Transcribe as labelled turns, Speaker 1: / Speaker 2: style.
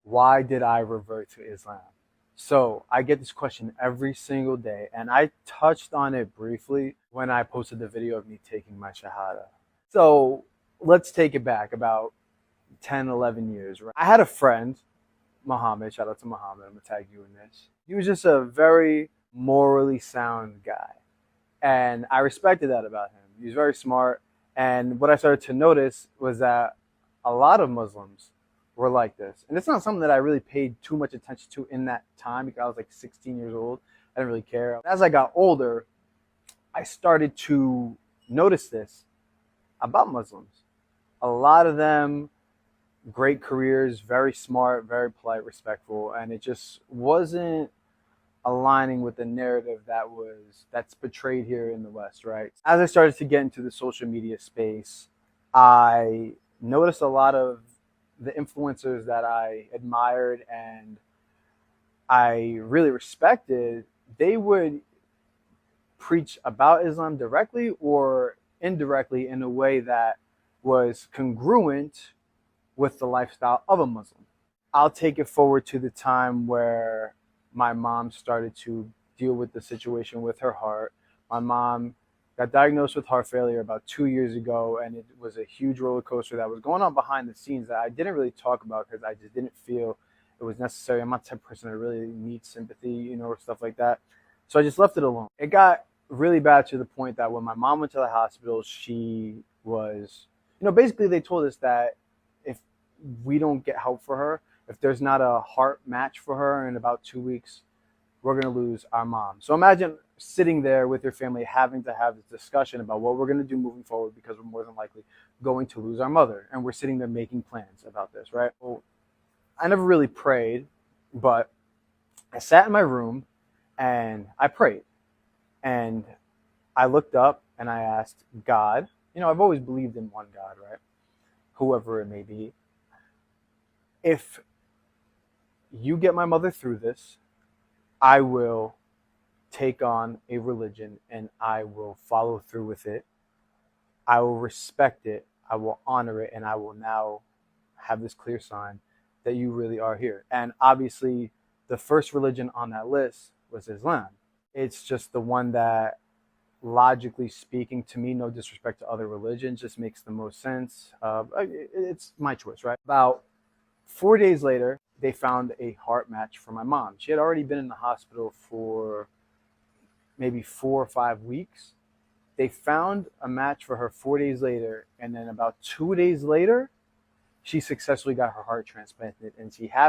Speaker 1: why did I revert to Islam? So I get this question every single day, and I touched on it briefly when I posted the video of me taking my Shahada. So let's take it back about 10, 11 years. Right? I had a friend, Muhammad, shout out to Muhammad, I'm gonna tag you in this. He was just a very morally sound guy, and I respected that about him. He was very smart, and what I started to notice was that a lot of Muslims were like this. And it's not something that I really paid too much attention to in that time because I was like 16 years old. I didn't really care. As I got older, I started to notice this about Muslims. A lot of them, great careers, very smart, very polite, respectful, and it just wasn't aligning with the narrative that's portrayed here in the West, right? As I started to get into the social media space, I noticed a lot of the influencers that I admired and I really respected. They would preach about Islam directly or indirectly in a way that was congruent with the lifestyle of a Muslim. I'll take it forward to the time where my mom started to deal with the situation with her heart. My mom got diagnosed with heart failure about 2 years ago, and it was a huge roller coaster that was going on behind the scenes that I didn't really talk about because I just didn't feel it was necessary. I'm not the type of person that really needs sympathy, or stuff like that. So I just left it alone. It got really bad to the point that when my mom went to the hospital, she was, basically they told us that if we don't get help for her, if there's not a heart match for her in about 2 weeks, we're going to lose our mom. So imagine sitting there with your family having to have this discussion about what we're going to do moving forward because we're more than likely going to lose our mother. And we're sitting there making plans about this, right? Well, I never really prayed, but I sat in my room and I prayed. And I looked up and I asked God, I've always believed in one God, right? Whoever it may be. If you get my mother through this, I will take on a religion and I will follow through with it. I will respect it. I will honor it. And I will now have this clear sign that you really are here. And obviously, the first religion on that list was Islam. It's just the one that, logically speaking, to me, no disrespect to other religions, just makes the most sense. It's my choice, right? About 4 days later, they found a heart match for my mom. She had already been in the hospital for maybe 4 or 5 weeks. They found a match for her 4 days later, and then about 2 days later, she successfully got her heart transplanted, and she happened